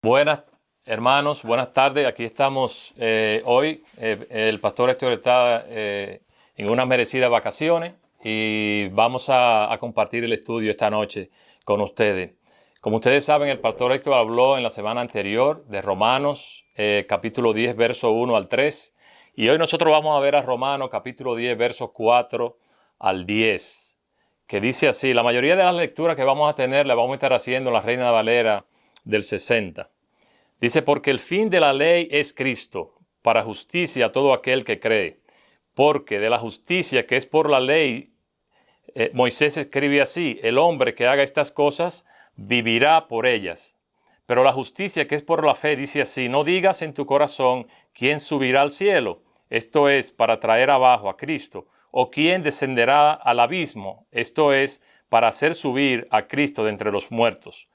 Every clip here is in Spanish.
Buenas hermanos, buenas tardes. Aquí estamos hoy. El pastor Héctor está en unas merecidas vacaciones y vamos a compartir el estudio esta noche con ustedes. Como ustedes saben, el pastor Héctor habló en la semana anterior de Romanos, capítulo 10, verso 1 al 3. Y hoy nosotros vamos a ver a Romanos, capítulo 10, versos 4 al 10, que dice así. La mayoría de las lecturas que vamos a tener las vamos a estar haciendo en la Reina Valera del 60. Dice, porque el fin de la ley es Cristo, para justicia a todo aquel que cree. Porque de la justicia que es por la ley, Moisés escribe así, el hombre que haga estas cosas vivirá por ellas. Pero la justicia que es por la fe dice así, no digas en tu corazón quién subirá al cielo, esto es, para traer abajo a Cristo, o quién descenderá al abismo, esto es, para hacer subir a Cristo de entre los muertos.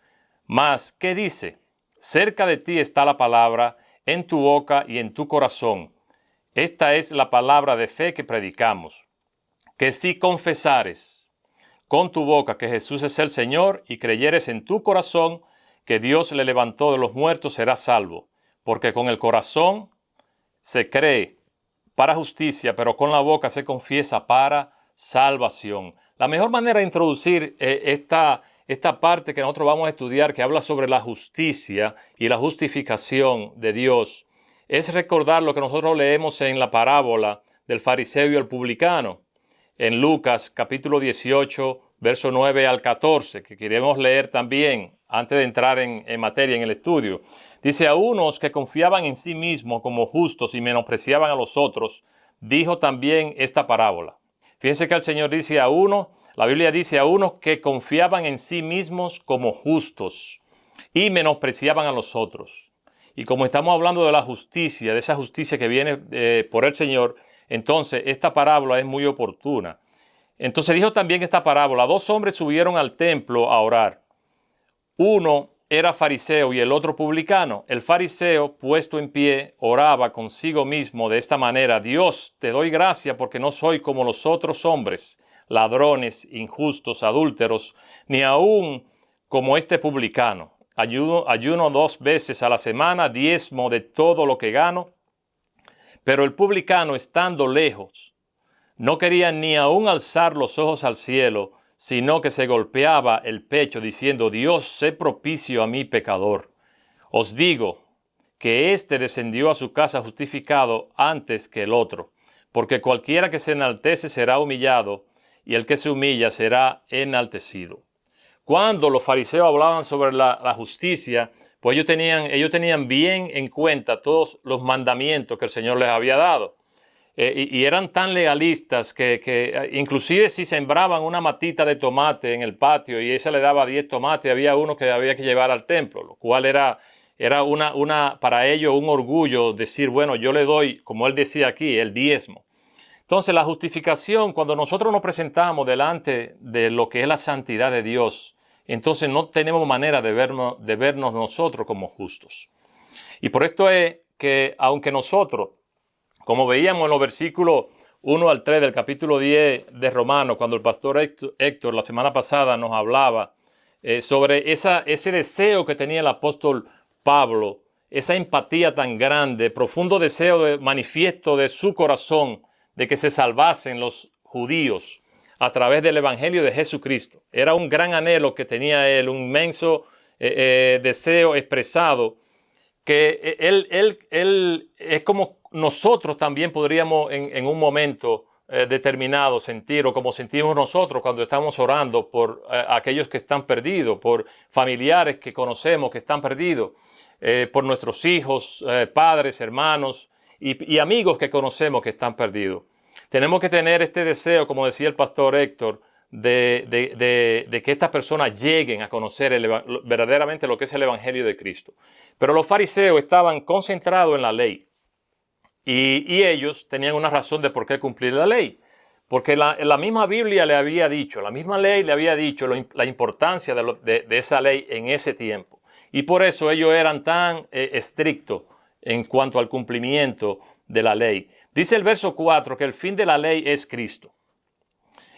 Mas, ¿qué dice? Cerca de ti está la palabra, en tu boca y en tu corazón. Esta es la palabra de fe que predicamos. Que si confesares con tu boca que Jesús es el Señor y creyeres en tu corazón que Dios le levantó de los muertos, serás salvo. Porque con el corazón se cree para justicia, pero con la boca se confiesa para salvación. La mejor manera de introducir esta parte que nosotros vamos a estudiar, que habla sobre la justicia y la justificación de Dios, es recordar lo que nosotros leemos en la parábola del fariseo y el publicano, en Lucas capítulo 18, verso 9 al 14, que queremos leer también antes de entrar en materia en el estudio. Dice, a unos que confiaban en sí mismos como justos y menospreciaban a los otros, dijo también esta parábola. Fíjense que el Señor dice a uno, la Biblia dice a unos que confiaban en sí mismos como justos y menospreciaban a los otros. Y como estamos hablando de la justicia, de esa justicia que viene por el Señor, entonces esta parábola es muy oportuna. Entonces dijo también esta parábola, dos hombres subieron al templo a orar. Uno era fariseo y el otro publicano. El fariseo, puesto en pie, oraba consigo mismo de esta manera, Dios, te doy gracia porque no soy como los otros hombres, ladrones, injustos, adúlteros, ni aún como este publicano. Ayuno 2 veces a la semana, diezmo de todo lo que gano. Pero el publicano, estando lejos, no quería ni aún alzar los ojos al cielo, sino que se golpeaba el pecho diciendo, Dios, sé propicio a mí pecador. Os digo que éste descendió a su casa justificado antes que el otro, porque cualquiera que se enaltece será humillado, y el que se humilla será enaltecido. Cuando los fariseos hablaban sobre la justicia, pues ellos tenían bien en cuenta todos los mandamientos que el Señor les había dado. Y eran tan legalistas que inclusive si sembraban una matita de tomate en el patio y esa le daba 10 tomates, había uno que había que llevar al templo, lo cual era para ellos un orgullo decir, bueno, yo le doy, como él decía aquí, el diezmo. Entonces la justificación, cuando nosotros nos presentamos delante de lo que es la santidad de Dios, entonces no tenemos manera de vernos nosotros como justos. Y por esto es que aunque nosotros, como veíamos en los versículos 1 al 3 del capítulo 10 de Romanos, cuando el pastor Héctor la semana pasada nos hablaba sobre ese deseo que tenía el apóstol Pablo, esa empatía tan grande, profundo deseo manifiesto de su corazón de que se salvasen los judíos a través del evangelio de Jesucristo. Era un gran anhelo que tenía él, un inmenso deseo expresado, que él es como nosotros también podríamos en un momento determinado sentir, o como sentimos nosotros cuando estamos orando por aquellos que están perdidos, por familiares que conocemos que están perdidos, por nuestros hijos, padres, hermanos y amigos que conocemos que están perdidos. Tenemos que tener este deseo, como decía el pastor Héctor, de que estas personas lleguen a conocer verdaderamente lo que es el evangelio de Cristo. Pero los fariseos estaban concentrados en la ley y ellos tenían una razón de por qué cumplir la ley. Porque la misma Biblia le había dicho, la misma ley le había dicho la importancia de esa ley en ese tiempo. Y por eso ellos eran tan estrictos en cuanto al cumplimiento de la ley. Dice el verso 4 que el fin de la ley es Cristo.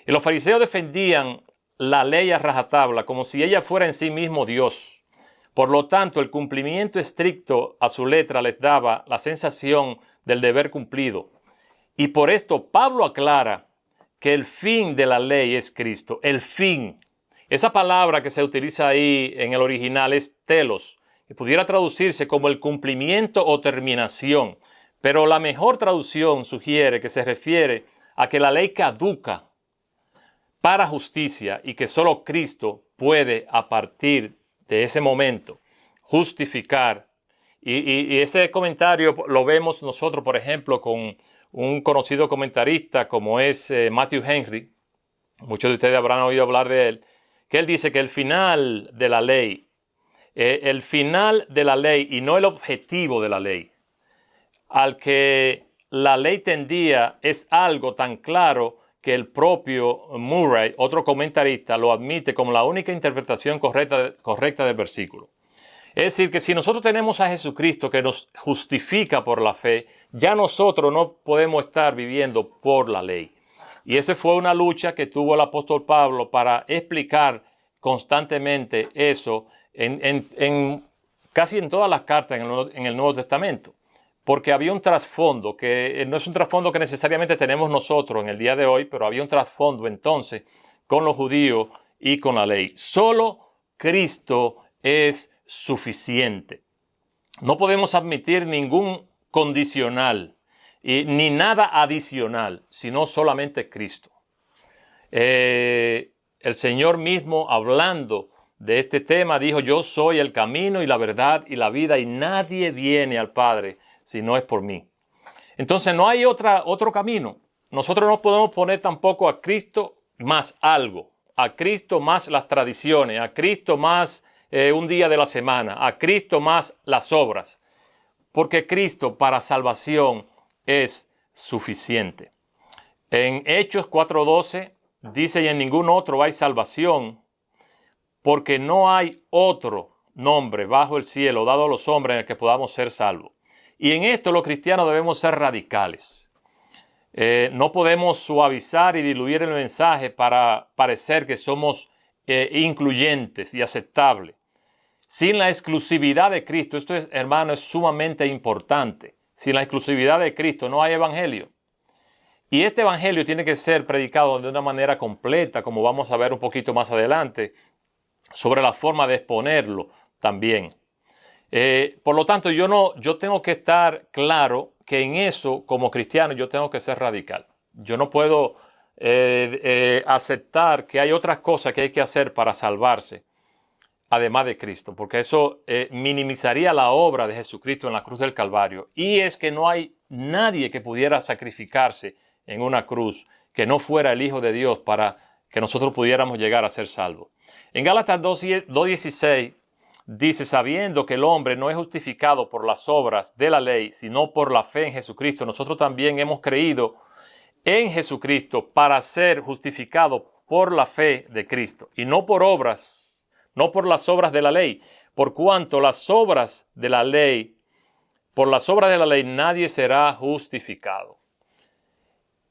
Y los fariseos defendían la ley a rajatabla como si ella fuera en sí mismo Dios. Por lo tanto, el cumplimiento estricto a su letra les daba la sensación del deber cumplido. Y por esto Pablo aclara que el fin de la ley es Cristo. El fin. Esa palabra que se utiliza ahí en el original es telos, que pudiera traducirse como el cumplimiento o terminación. Pero la mejor traducción sugiere que se refiere a que la ley caduca para justicia y que solo Cristo puede a partir de ese momento justificar. Y ese comentario lo vemos nosotros, por ejemplo, con un conocido comentarista como es Matthew Henry. Muchos de ustedes habrán oído hablar de él, que él dice que el final de la ley y no el objetivo de la ley, al que la ley tendía, es algo tan claro que el propio Murray, otro comentarista, lo admite como la única interpretación correcta del versículo. Es decir, que si nosotros tenemos a Jesucristo que nos justifica por la fe, ya nosotros no podemos estar viviendo por la ley. Y esa fue una lucha que tuvo el apóstol Pablo para explicar constantemente eso casi en todas las cartas en el Nuevo Testamento. Porque había un trasfondo que no es un trasfondo que necesariamente tenemos nosotros en el día de hoy, pero había un trasfondo entonces con los judíos y con la ley. Solo Cristo es suficiente. No podemos admitir ningún condicional ni nada adicional, sino solamente Cristo. El Señor mismo, hablando de este tema, dijo: yo soy el camino y la verdad y la vida, y nadie viene al Padre si no es por mí. Entonces no hay otro camino. Nosotros no podemos poner tampoco a Cristo más algo, a Cristo más las tradiciones, a Cristo más un día de la semana, a Cristo más las obras, porque Cristo para salvación es suficiente. En Hechos 4:12 dice: y en ningún otro hay salvación, porque no hay otro nombre bajo el cielo dado a los hombres en el que podamos ser salvos. Y en esto los cristianos debemos ser radicales. No podemos suavizar y diluir el mensaje para parecer que somos incluyentes y aceptables. Sin la exclusividad de Cristo, esto, hermano, es sumamente importante. Sin la exclusividad de Cristo no hay evangelio. Y este evangelio tiene que ser predicado de una manera completa, como vamos a ver un poquito más adelante, sobre la forma de exponerlo también. Por lo tanto, yo tengo que estar claro que en eso, como cristiano, yo tengo que ser radical. Yo no puedo aceptar que hay otras cosas que hay que hacer para salvarse, además de Cristo, porque eso minimizaría la obra de Jesucristo en la cruz del Calvario. Y es que no hay nadie que pudiera sacrificarse en una cruz que no fuera el Hijo de Dios para que nosotros pudiéramos llegar a ser salvos. En Gálatas 2:16 dice: sabiendo que el hombre no es justificado por las obras de la ley, sino por la fe en Jesucristo, nosotros también hemos creído en Jesucristo para ser justificados por la fe de Cristo, y no por obras, no por las obras de la ley, por cuanto por las obras de la ley nadie será justificado.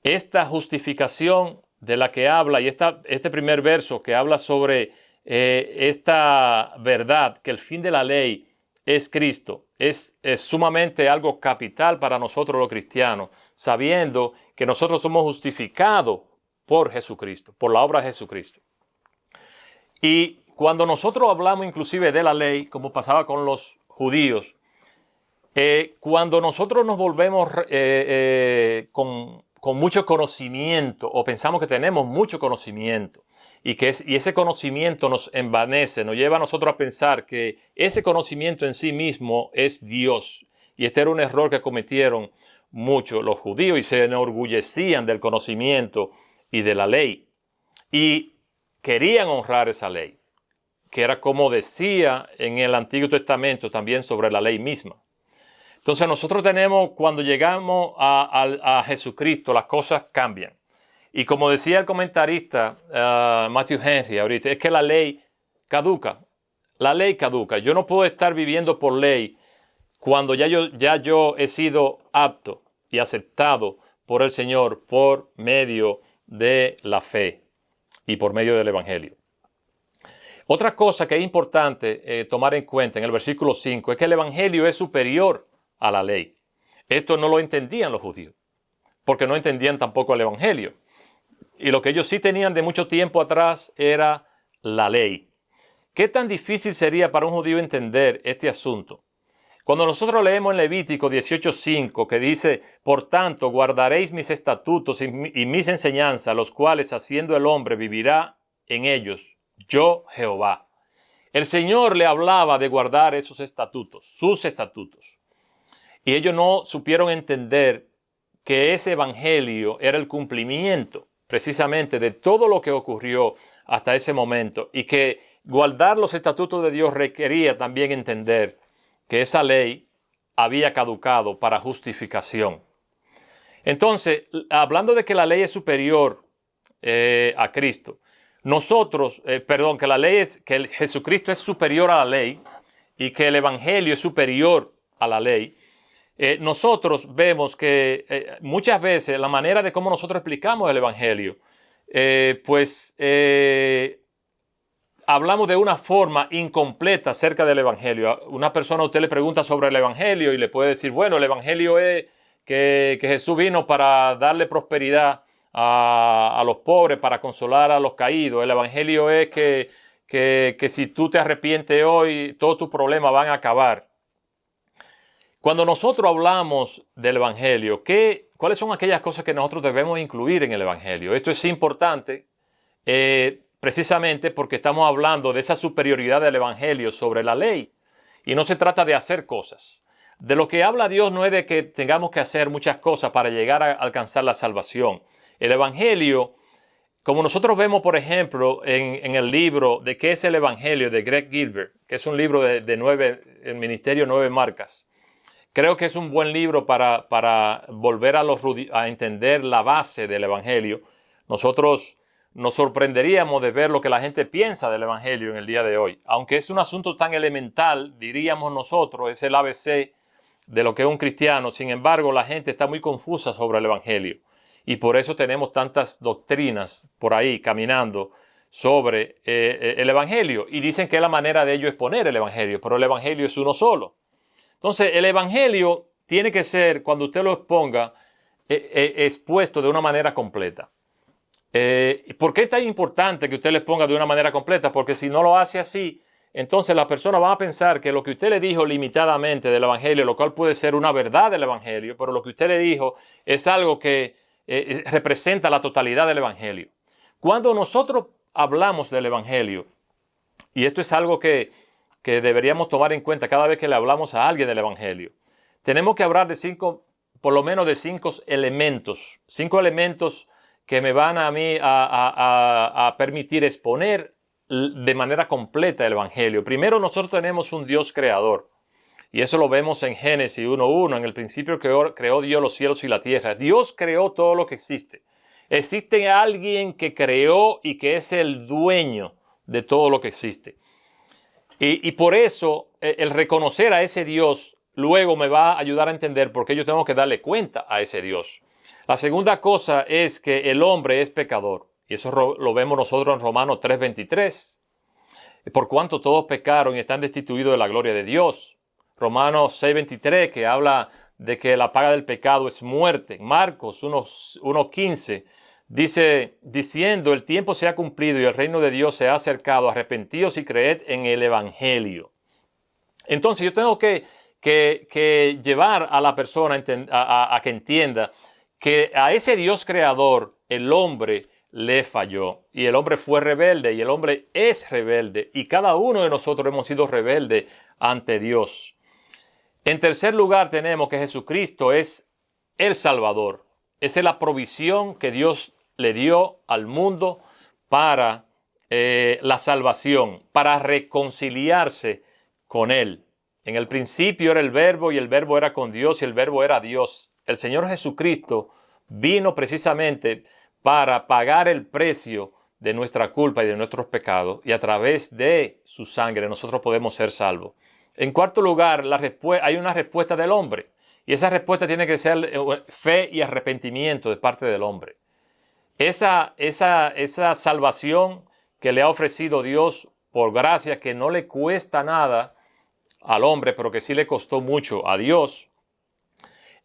Esta justificación de la que habla, y este primer verso que habla sobre esta verdad, que el fin de la ley es Cristo, es sumamente algo capital para nosotros los cristianos, sabiendo que nosotros somos justificados por Jesucristo, por la obra de Jesucristo. Y cuando nosotros hablamos inclusive de la ley, como pasaba con los judíos, cuando nosotros nos volvemos con mucho conocimiento, o pensamos que tenemos mucho conocimiento, y ese conocimiento nos envanece, nos lleva a nosotros a pensar que ese conocimiento en sí mismo es Dios. Y este era un error que cometieron muchos los judíos, y se enorgullecían del conocimiento y de la ley. Y querían honrar esa ley, que era como decía en el Antiguo Testamento también sobre la ley misma. Entonces nosotros tenemos, cuando llegamos a Jesucristo, las cosas cambian. Y como decía el comentarista Matthew Henry ahorita, es que la ley caduca. La ley caduca. Yo no puedo estar viviendo por ley cuando ya yo he sido apto y aceptado por el Señor por medio de la fe y por medio del Evangelio. Otra cosa que es importante tomar en cuenta en el versículo 5 es que el evangelio es superior a la ley. Esto no lo entendían los judíos, porque no entendían tampoco el evangelio. Y lo que ellos sí tenían de mucho tiempo atrás era la ley. ¿Qué tan difícil sería para un judío entender este asunto? Cuando nosotros leemos en Levítico 18:5 que dice, por tanto, guardaréis mis estatutos y mis enseñanzas, los cuales haciendo el hombre vivirá en ellos, yo Jehová. El Señor le hablaba de guardar esos estatutos, sus estatutos. Y ellos no supieron entender que ese evangelio era el cumplimiento precisamente de todo lo que ocurrió hasta ese momento y que guardar los estatutos de Dios requería también entender que esa ley había caducado para justificación. Entonces, hablando de que la ley es superior a Cristo, que Jesucristo es superior a la ley y que el evangelio es superior a la ley, nosotros vemos que muchas veces la manera de cómo nosotros explicamos el evangelio, hablamos de una forma incompleta acerca del evangelio. Una persona a usted le pregunta sobre el evangelio y le puede decir, bueno, el evangelio es que Jesús vino para darle prosperidad a los pobres, para consolar a los caídos. El evangelio es que si tú te arrepientes hoy, todos tus problemas van a acabar. Cuando nosotros hablamos del evangelio, ¿cuáles son aquellas cosas que nosotros debemos incluir en el evangelio? Esto es importante precisamente porque estamos hablando de esa superioridad del evangelio sobre la ley. Y no se trata de hacer cosas. De lo que habla Dios no es de que tengamos que hacer muchas cosas para llegar a alcanzar la salvación. El evangelio, como nosotros vemos, por ejemplo, en el libro de ¿Qué es el evangelio? De Greg Gilbert, que es un libro el Ministerio 9 Marcas. Creo que es un buen libro para volver a entender la base del evangelio. Nosotros nos sorprenderíamos de ver lo que la gente piensa del evangelio en el día de hoy. Aunque es un asunto tan elemental, diríamos nosotros, es el ABC de lo que es un cristiano. Sin embargo, la gente está muy confusa sobre el evangelio. Y por eso tenemos tantas doctrinas por ahí caminando sobre el evangelio. Y dicen que es la manera de ellos exponer el evangelio, pero el evangelio es uno solo. Entonces, el evangelio tiene que ser, cuando usted lo exponga, expuesto de una manera completa. ¿Por qué es tan importante que usted le exponga de una manera completa? Porque si no lo hace así, entonces las personas van a pensar que lo que usted le dijo limitadamente del evangelio, lo cual puede ser una verdad del evangelio, pero lo que usted le dijo es algo que representa la totalidad del evangelio. Cuando nosotros hablamos del evangelio, y esto es algo que deberíamos tomar en cuenta cada vez que le hablamos a alguien del evangelio, tenemos que hablar por lo menos de cinco elementos que me van a mí a permitir exponer de manera completa el evangelio. Primero, nosotros tenemos un Dios creador, y eso lo vemos en Génesis 1:1. En el principio creó Dios los cielos y la tierra. Dios creó todo lo que existe. Existe alguien que creó y que es el dueño de todo lo que existe. Y por eso el reconocer a ese Dios luego me va a ayudar a entender por qué yo tengo que darle cuenta a ese Dios. La segunda cosa es que el hombre es pecador. Y eso lo vemos nosotros en Romanos 3:23. Por cuanto todos pecaron y están destituidos de la gloria de Dios. Romanos 6:23, que habla de que la paga del pecado es muerte. Marcos 1:15 dice, diciendo, el tiempo se ha cumplido y el reino de Dios se ha acercado, arrepentíos y creed en el evangelio. Entonces yo tengo que llevar a la persona a que entienda que a ese Dios creador el hombre le falló y el hombre fue rebelde y el hombre es rebelde y cada uno de nosotros hemos sido rebeldes ante Dios. En tercer lugar tenemos que Jesucristo es el Salvador. Esa es la provisión que Dios le dio al mundo para la salvación, para reconciliarse con Él. En el principio era el Verbo y el Verbo era con Dios y el Verbo era Dios. El Señor Jesucristo vino precisamente para pagar el precio de nuestra culpa y de nuestros pecados y a través de su sangre nosotros podemos ser salvos. En cuarto lugar, hay una respuesta del hombre y esa respuesta tiene que ser fe y arrepentimiento de parte del hombre. Esa salvación que le ha ofrecido Dios por gracia, que no le cuesta nada al hombre, pero que sí le costó mucho a Dios,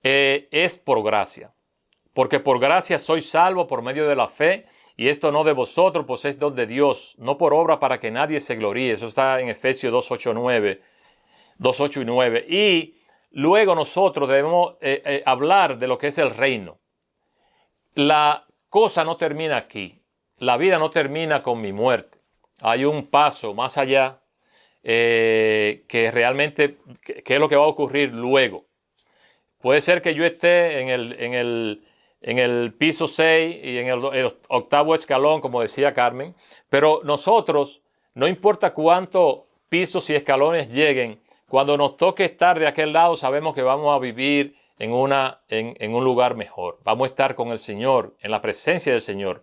es por gracia. Porque por gracia soy salvo por medio de la fe, y esto no de vosotros, pues es don de Dios, no por obra para que nadie se gloríe. Eso está en Efesios 2:8 y 9. Y luego nosotros debemos hablar de lo que es el reino. La cosa no termina aquí. La vida no termina con mi muerte. Hay un paso más allá que realmente, ¿qué es lo que va a ocurrir luego? Puede ser que yo esté en el piso 6 y en el octavo escalón, como decía Carmen, pero nosotros, no importa cuántos pisos y escalones lleguen, cuando nos toque estar de aquel lado, sabemos que vamos a vivir en un lugar mejor. Vamos a estar con el Señor, en la presencia del Señor.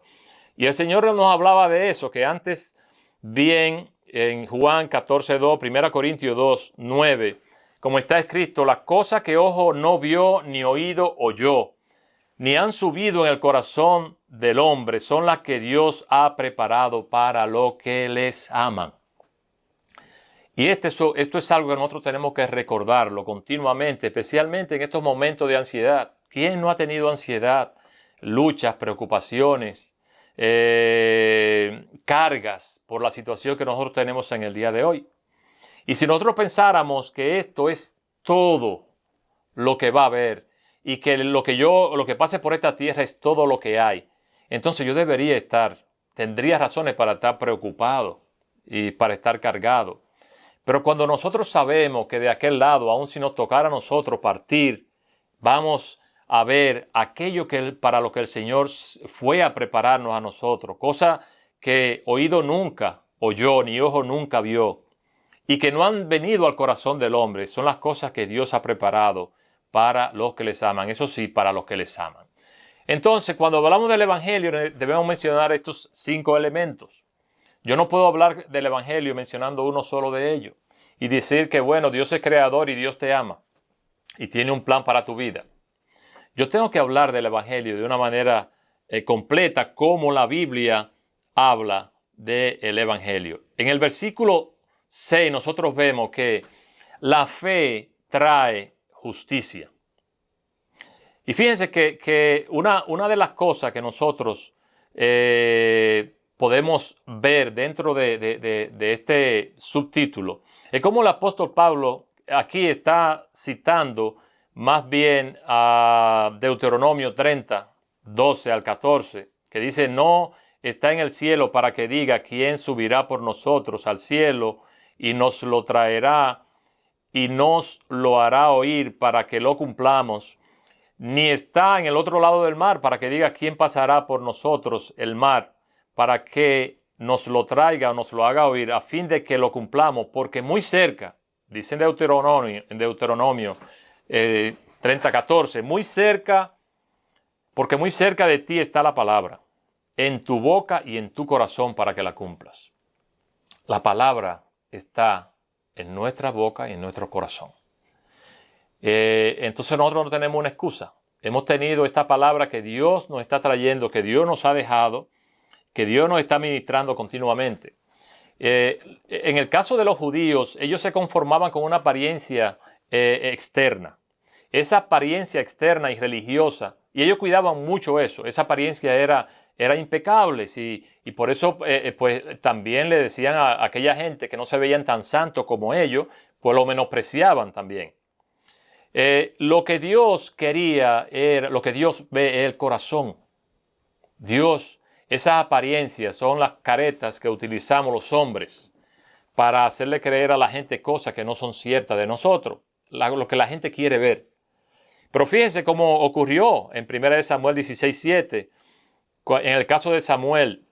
Y el Señor nos hablaba de eso, que antes bien en Juan 14:2, 1 Corintios 2:9, como está escrito, las cosas que ojo no vio, ni oído oyó, ni han subido en el corazón del hombre, son las que Dios ha preparado para los que les aman. Y esto es algo que nosotros tenemos que recordarlo continuamente, especialmente en estos momentos de ansiedad. ¿Quién no ha tenido ansiedad, luchas, preocupaciones, cargas por la situación que nosotros tenemos en el día de hoy? Y si nosotros pensáramos que esto es todo lo que va a haber y que lo que pase por esta tierra es todo lo que hay, entonces yo tendría razones para estar preocupado y para estar cargado. Pero cuando nosotros sabemos que de aquel lado, aun si nos tocara a nosotros partir, vamos a ver aquello para lo que el Señor fue a prepararnos a nosotros, cosa que oído nunca oyó, ni ojo nunca vio, y que no han venido al corazón del hombre, son las cosas que Dios ha preparado para los que les aman. Eso sí, para los que les aman. Entonces, cuando hablamos del Evangelio, debemos mencionar estos 5 elementos. Yo no puedo hablar del Evangelio mencionando uno solo de ellos y decir que, bueno, Dios es creador y Dios te ama y tiene un plan para tu vida. Yo tengo que hablar del Evangelio de una manera completa, como la Biblia habla del Evangelio. En el versículo 6 nosotros vemos que la fe trae justicia. Y fíjense que una de las cosas que nosotros podemos ver dentro de este subtítulo es cómo el apóstol Pablo aquí está citando más bien a Deuteronomio 30, 12 al 14, que dice: no está en el cielo para que diga quién subirá por nosotros al cielo y nos lo traerá y nos lo hará oír para que lo cumplamos, ni está en el otro lado del mar para que diga quién pasará por nosotros el mar para que nos lo traiga o nos lo haga oír, a fin de que lo cumplamos, porque muy cerca, dice en Deuteronomio 30:14, muy cerca, porque muy cerca de ti está la palabra, en tu boca y en tu corazón para que la cumplas. La palabra está en nuestra boca y en nuestro corazón. Entonces nosotros no tenemos una excusa. Hemos tenido esta palabra que Dios nos está trayendo, que Dios nos ha dejado, que Dios nos está ministrando continuamente. En el caso de los judíos, ellos se conformaban con una apariencia externa. Esa apariencia externa y religiosa, y ellos cuidaban mucho eso, esa apariencia era impecable, y por eso pues también le decían a aquella gente que no se veían tan santos como ellos, pues lo menospreciaban también. Lo que Dios quería era, lo que Dios ve es el corazón. Dios, esas apariencias son las caretas que utilizamos los hombres para hacerle creer a la gente cosas que no son ciertas de nosotros, lo que la gente quiere ver. Pero fíjense cómo ocurrió en 1 Samuel 16:7, en el caso de Samuel,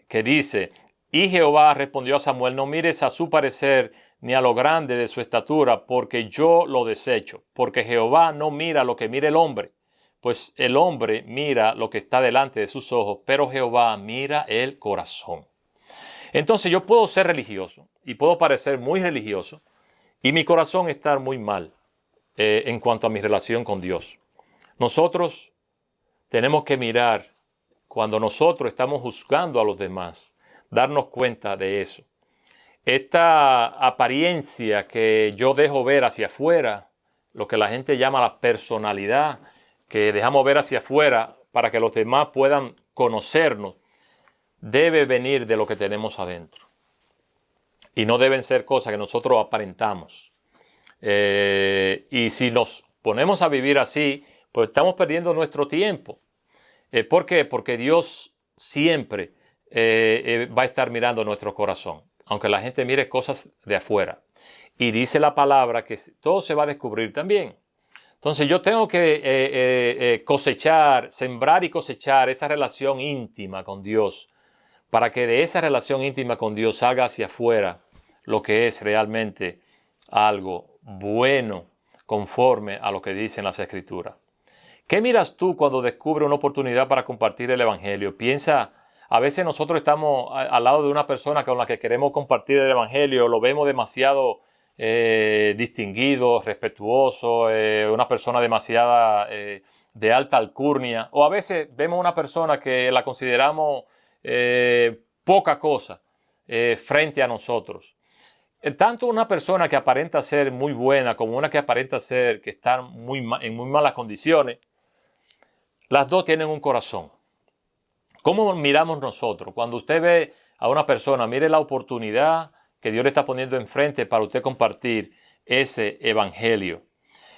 que dice: y Jehová respondió a Samuel, no mires a su parecer ni a lo grande de su estatura, porque yo lo desecho. Porque Jehová no mira lo que mira el hombre, pues el hombre mira lo que está delante de sus ojos, pero Jehová mira el corazón. Entonces yo puedo ser religioso y puedo parecer muy religioso y mi corazón estar muy mal en cuanto a mi relación con Dios. Nosotros tenemos que mirar, cuando nosotros estamos juzgando a los demás, darnos cuenta de eso. esta apariencia que yo dejo ver hacia afuera, lo que la gente llama la personalidad, que dejamos ver hacia afuera para que los demás puedan conocernos, debe venir de lo que tenemos adentro. Y no deben ser cosas que nosotros aparentamos. Y si nos ponemos a vivir así, pues estamos perdiendo nuestro tiempo. ¿Por qué? Porque Dios siempre va a estar mirando nuestro corazón, aunque la gente mire cosas de afuera. Y dice la palabra que todo se va a descubrir también. Entonces yo tengo que cosechar, sembrar y cosechar esa relación íntima con Dios, para que de esa relación íntima con Dios salga hacia afuera lo que es realmente algo bueno, conforme a lo que dicen las Escrituras. ¿Qué miras tú cuando descubres una oportunidad para compartir el Evangelio? Piensa, a veces nosotros estamos al lado de una persona con la que queremos compartir el Evangelio, lo vemos demasiado distinguido, respetuoso, una persona demasiada de alta alcurnia, o a veces vemos una persona que la consideramos poca cosa frente a nosotros. Tanto una persona que aparenta ser muy buena como una que aparenta ser que está en muy malas condiciones, las dos tienen un corazón. ¿Cómo miramos nosotros? Cuando usted ve a una persona, mire la oportunidad que Dios le está poniendo enfrente para usted compartir ese evangelio.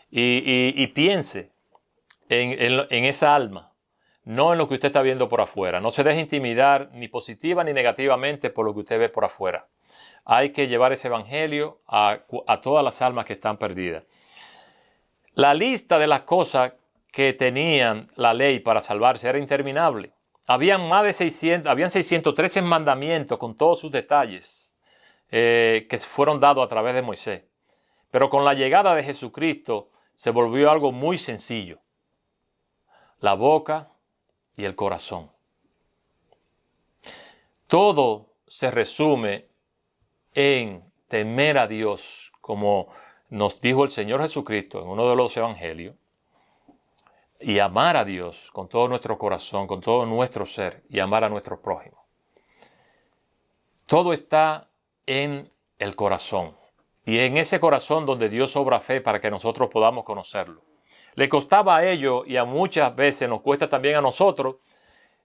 Y piense en esa alma, no en lo que usted está viendo por afuera. No se deje intimidar ni positiva ni negativamente por lo que usted ve por afuera. Hay que llevar ese evangelio a todas las almas que están perdidas. La lista de las cosas que tenían la ley para salvarse era interminable. Habían 613 mandamientos con todos sus detalles que fueron dados a través de Moisés. Pero con la llegada de Jesucristo se volvió algo muy sencillo. La boca y el corazón. Todo se resume en temer a Dios, como nos dijo el Señor Jesucristo en uno de los evangelios, y amar a Dios con todo nuestro corazón, con todo nuestro ser, y amar a nuestro prójimo. Todo está en el corazón, y en ese corazón donde Dios obra fe para que nosotros podamos conocerlo. Le costaba a ellos, y a muchas veces nos cuesta también a nosotros,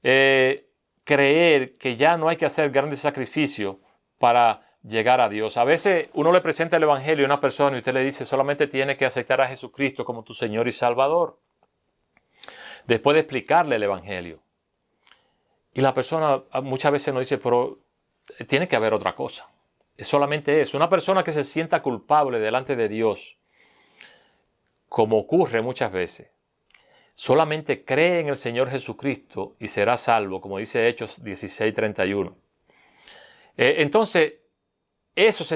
creer que ya no hay que hacer grandes sacrificios para llegar a Dios. A veces uno le presenta el evangelio a una persona y usted le dice solamente tiene que aceptar a Jesucristo como tu Señor y Salvador. Después de explicarle el evangelio. Y la persona muchas veces nos dice, pero tiene que haber otra cosa. Es solamente eso. Una persona que se sienta culpable delante de Dios, como ocurre muchas veces, solamente cree en el Señor Jesucristo y será salvo, como dice Hechos 16:31. Entonces, eso se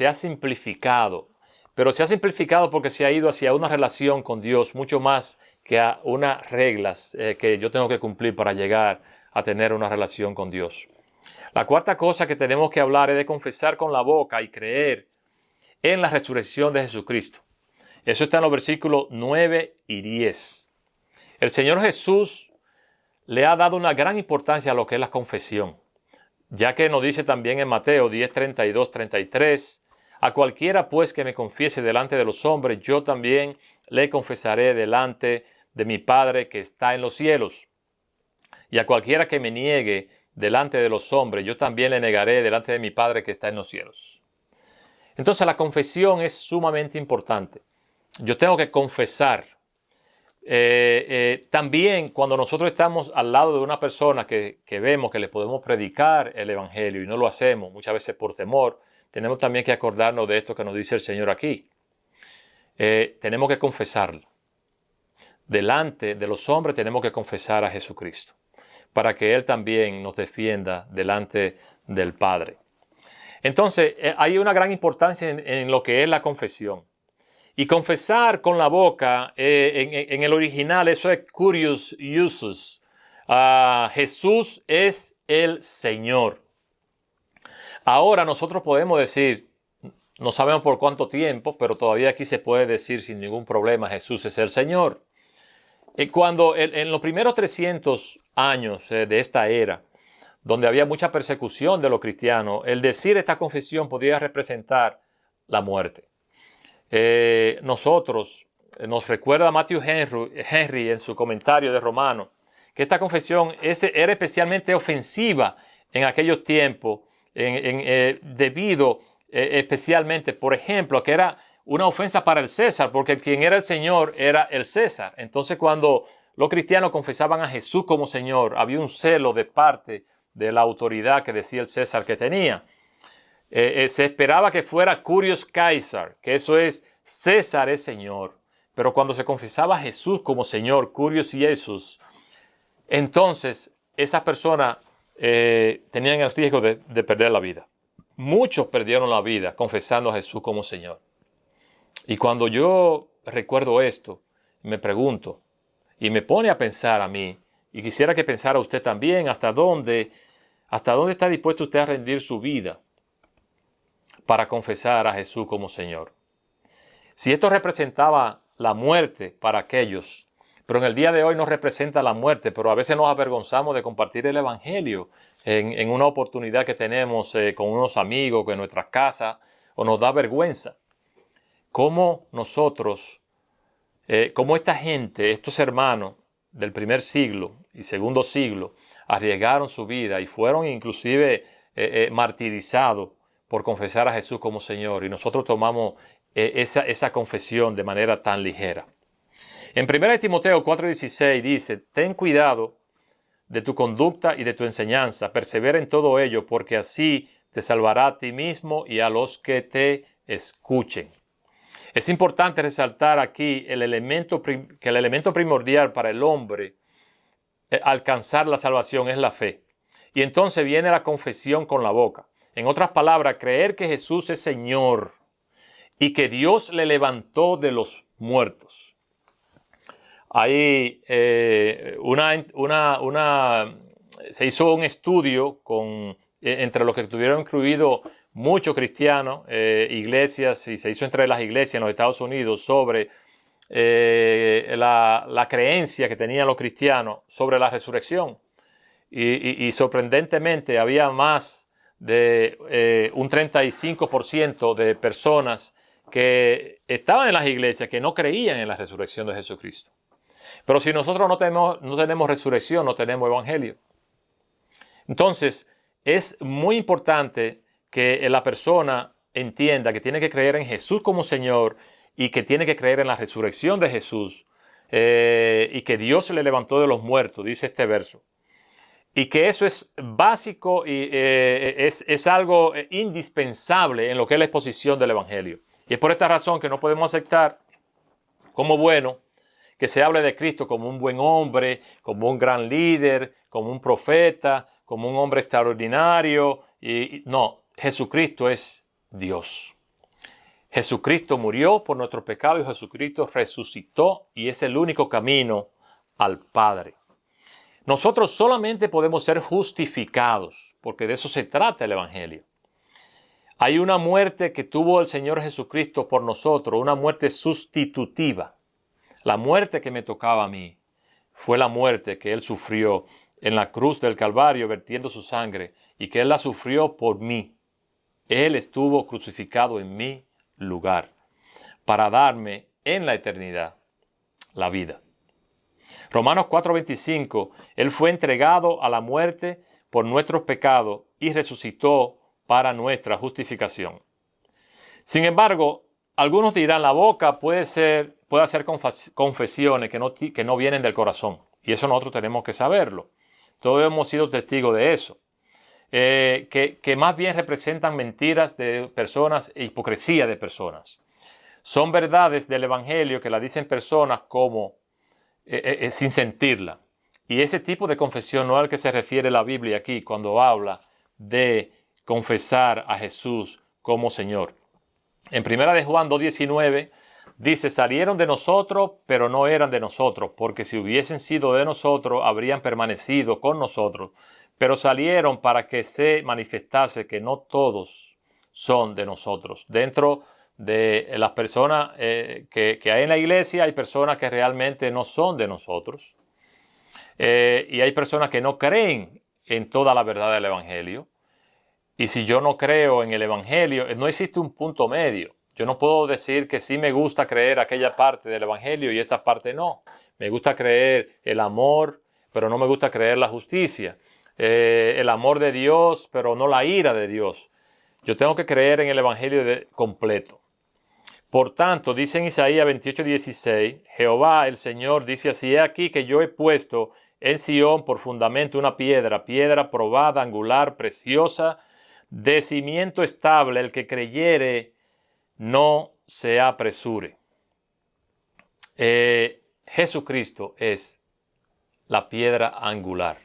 ha simplificado, pero se ha simplificado porque se ha ido hacia una relación con Dios mucho más que a unas reglas que yo tengo que cumplir para llegar a tener una relación con Dios. La cuarta cosa que tenemos que hablar es de confesar con la boca y creer en la resurrección de Jesucristo. Eso está en los versículos 9 y 10. El Señor Jesús le ha dado una gran importancia a lo que es la confesión, ya que nos dice también en Mateo 10:32-33, a cualquiera pues que me confiese delante de los hombres, yo también le confesaré delante de mi Padre que está en los cielos. Y a cualquiera que me niegue delante de los hombres, yo también le negaré delante de mi Padre que está en los cielos. Entonces la confesión es sumamente importante. Yo tengo que confesar. También cuando nosotros estamos al lado de una persona que vemos que le podemos predicar el evangelio y no lo hacemos, muchas veces por temor, tenemos también que acordarnos de esto que nos dice el Señor aquí. Tenemos que confesarlo. Delante de los hombres tenemos que confesar a Jesucristo para que Él también nos defienda delante del Padre. Entonces, hay una gran importancia en lo que es la confesión. Y confesar con la boca, en el original, eso es curious usus. Jesús es el Señor. Ahora nosotros podemos decir, no sabemos por cuánto tiempo, pero todavía aquí se puede decir sin ningún problema, Jesús es el Señor. Cuando en los primeros 300 años de esta era, donde había mucha persecución de los cristianos, el decir esta confesión podía representar la muerte. Nos recuerda Matthew Henry en su comentario de Romanos, que esta confesión era especialmente ofensiva en aquellos tiempos, debido especialmente, por ejemplo, que era una ofensa para el César, porque quien era el Señor era el César. Entonces, cuando los cristianos confesaban a Jesús como Señor, había un celo de parte de la autoridad que decía el César que tenía. Se esperaba que fuera Curios Caesar, que eso es César es Señor. Pero cuando se confesaba a Jesús como Señor, Curios Jesús, entonces esas personas tenían el riesgo de perder la vida. Muchos perdieron la vida confesando a Jesús como Señor. Y cuando yo recuerdo esto, me pregunto, y me pone a pensar a mí, y quisiera que pensara usted también, ¿hasta dónde está dispuesto usted a rendir su vida para confesar a Jesús como Señor? Si esto representaba la muerte para aquellos, pero en el día de hoy no representa la muerte, pero a veces nos avergonzamos de compartir el Evangelio en una oportunidad que tenemos con unos amigos, en nuestras casas, o nos da vergüenza. ¿Cómo nosotros, cómo esta gente, estos hermanos del primer siglo y segundo siglo, arriesgaron su vida y fueron inclusive martirizados por confesar a Jesús como Señor? Y nosotros tomamos esa confesión de manera tan ligera. En 1 Timoteo 4:16 dice: ten cuidado de tu conducta y de tu enseñanza, persevera en todo ello, porque así te salvará a ti mismo y a los que te escuchen. Es importante resaltar aquí que el elemento primordial para el hombre alcanzar la salvación es la fe. Y entonces viene la confesión con la boca. En otras palabras, creer que Jesús es Señor y que Dios le levantó de los muertos. Hay se hizo un estudio entre los que estuvieron incluidos muchos cristianos, iglesias, y se hizo entre las iglesias en los Estados Unidos sobre la creencia que tenían los cristianos sobre la resurrección. Y sorprendentemente había más de un 35% de personas que estaban en las iglesias que no creían en la resurrección de Jesucristo. Pero si nosotros no tenemos resurrección, no tenemos evangelio. Entonces, es muy importante que la persona entienda que tiene que creer en Jesús como Señor y que tiene que creer en la resurrección de Jesús y que Dios le levantó de los muertos, dice este verso. Y que eso es básico y es algo indispensable en lo que es la exposición del evangelio. Y es por esta razón que no podemos aceptar como bueno que se hable de Cristo como un buen hombre, como un gran líder, como un profeta, como un hombre extraordinario. No, Jesucristo es Dios. Jesucristo murió por nuestros pecados y Jesucristo resucitó y es el único camino al Padre. Nosotros solamente podemos ser justificados, porque de eso se trata el Evangelio. Hay una muerte que tuvo el Señor Jesucristo por nosotros, una muerte sustitutiva. La muerte que me tocaba a mí fue la muerte que Él sufrió en la cruz del Calvario vertiendo su sangre y que Él la sufrió por mí. Él estuvo crucificado en mi lugar para darme en la eternidad la vida. Romanos 4:25, Él fue entregado a la muerte por nuestros pecados y resucitó para nuestra justificación. Sin embargo, algunos dirán, la boca puede hacer confesiones que no vienen del corazón. Y eso nosotros tenemos que saberlo. Todos hemos sido testigos de eso. Que más bien representan mentiras de personas e hipocresía de personas. Son verdades del Evangelio que la dicen personas como sin sentirla. Y ese tipo de confesión no es al que se refiere la Biblia aquí cuando habla de confesar a Jesús como Señor. En 1 de Juan 2:19 dice: salieron de nosotros, pero no eran de nosotros, porque si hubiesen sido de nosotros, habrían permanecido con nosotros. Pero salieron para que se manifestase que no todos son de nosotros. Dentro de las personas que hay en la iglesia, hay personas que realmente no son de nosotros. Y hay personas que no creen en toda la verdad del Evangelio. Y si yo no creo en el Evangelio, no existe un punto medio. Yo no puedo decir que sí me gusta creer aquella parte del Evangelio y esta parte no. Me gusta creer el amor, pero no me gusta creer la justicia. El amor de Dios, pero no la ira de Dios. Yo tengo que creer en el Evangelio completo. Por tanto, dice en Isaías 28:16, Jehová el Señor dice así: he aquí que yo he puesto en Sión por fundamento una piedra, piedra probada, angular, preciosa, de cimiento estable. El que creyere no se apresure. Jesucristo es la piedra angular.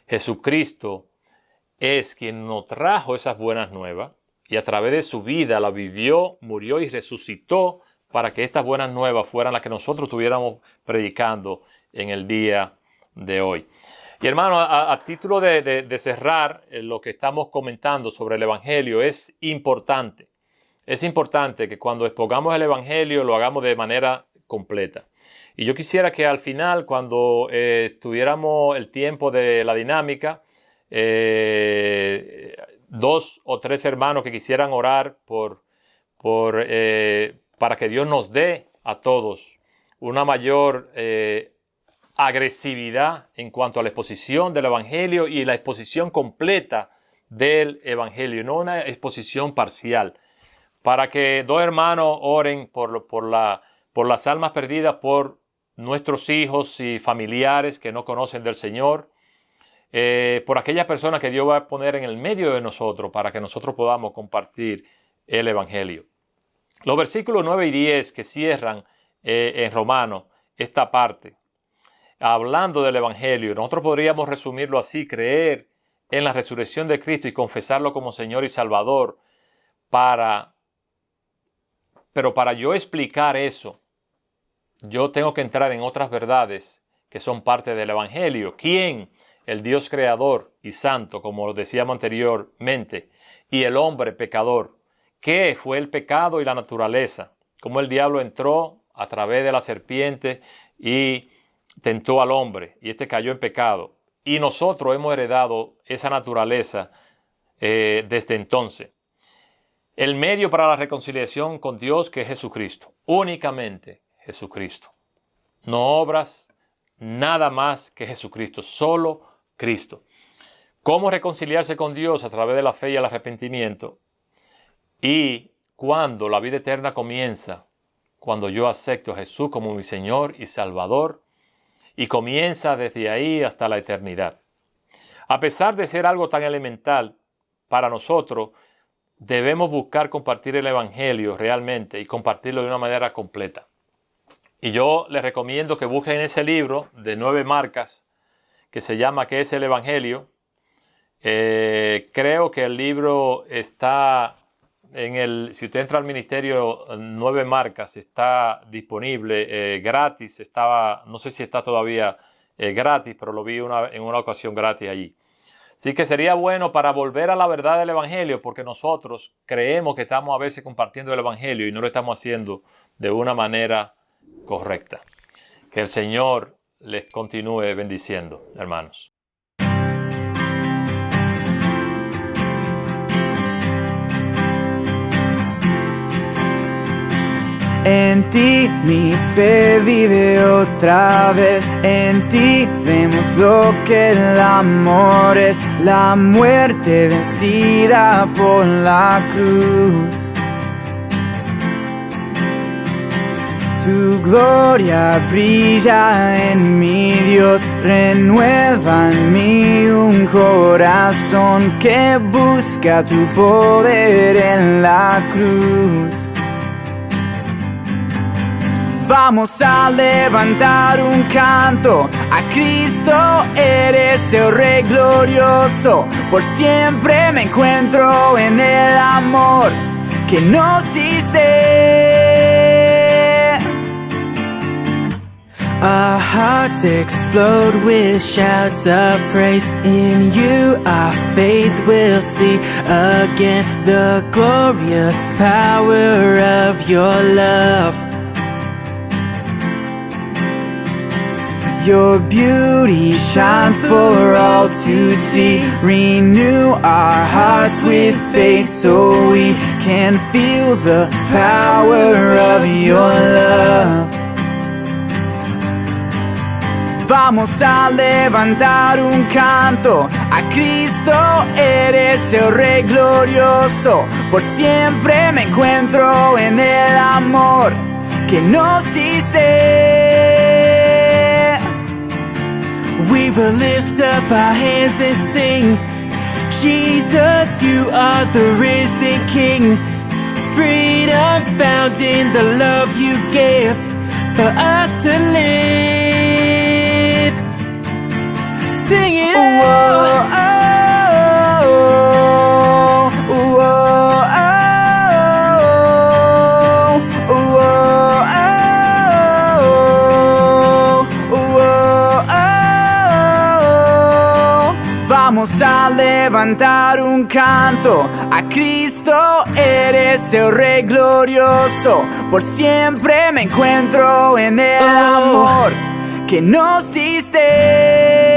Jesucristo es quien nos trajo esas buenas nuevas y a través de su vida la vivió, murió y resucitó para que estas buenas nuevas fueran las que nosotros estuviéramos predicando en el día de hoy. Y hermano, a título de cerrar lo que estamos comentando sobre el Evangelio, es importante que cuando expongamos el Evangelio lo hagamos de manera completa. Y yo quisiera que al final, cuando tuviéramos el tiempo de la dinámica, 2 o 3 hermanos que quisieran orar para que Dios nos dé a todos una mayor agresividad en cuanto a la exposición del Evangelio y la exposición completa del Evangelio, no una exposición parcial. Para que 2 hermanos oren por las almas perdidas, por nuestros hijos y familiares que no conocen del Señor, por aquellas personas que Dios va a poner en el medio de nosotros para que nosotros podamos compartir el Evangelio. Los versículos 9 y 10 que cierran en Romanos esta parte, hablando del Evangelio, nosotros podríamos resumirlo así: creer en la resurrección de Cristo y confesarlo como Señor y Salvador. Pero para yo explicar eso, yo tengo que entrar en otras verdades que son parte del Evangelio. ¿Quién? El Dios creador y santo, como lo decíamos anteriormente, y el hombre pecador. ¿Qué fue el pecado y la naturaleza? Cómo el diablo entró a través de la serpiente y tentó al hombre, y este cayó en pecado. Y nosotros hemos heredado esa naturaleza desde entonces. El medio para la reconciliación con Dios, que es Jesucristo. Únicamente Jesucristo. No obras, nada más que Jesucristo. Solo Cristo. ¿Cómo reconciliarse con Dios? A través de la fe y el arrepentimiento. Y cuando la vida eterna comienza, cuando yo acepto a Jesús como mi Señor y Salvador, y comienza desde ahí hasta la eternidad. A pesar de ser algo tan elemental para nosotros, debemos buscar compartir el Evangelio realmente y compartirlo de una manera completa. Y yo les recomiendo que busquen ese libro de 9 marcas que se llama ¿Qué es el Evangelio? Creo que el libro está si usted entra al ministerio 9 marcas, está disponible gratis. No sé si está todavía gratis, pero lo vi en una ocasión gratis allí. Así que sería bueno para volver a la verdad del Evangelio, porque nosotros creemos que estamos a veces compartiendo el Evangelio y no lo estamos haciendo de una manera correcta. Que el Señor les continúe bendiciendo, hermanos. En ti mi fe vive otra vez, en ti vemos lo que el amor es, la muerte vencida por la cruz. Tu gloria brilla en mi Dios, renueva en mí un corazón que busca tu poder en la cruz. Vamos a levantar un canto, a Cristo eres el Rey glorioso. Por siempre me encuentro en el amor que nos diste. Our hearts explode with shouts of praise. In you our faith will see again the glorious power of your love. Your beauty shines for all to see. Renew our hearts with faith so we can feel the power of your love. Vamos a levantar un canto, a Cristo eres el Rey glorioso. Por siempre me encuentro en el amor que nos diste. We will lift up our hands and sing, Jesus, you are the risen King. Freedom found in the love you gave for us to live. Sing it out. Vamos a levantar un canto, a Cristo eres el Rey glorioso. Por siempre me encuentro en el amor que nos diste.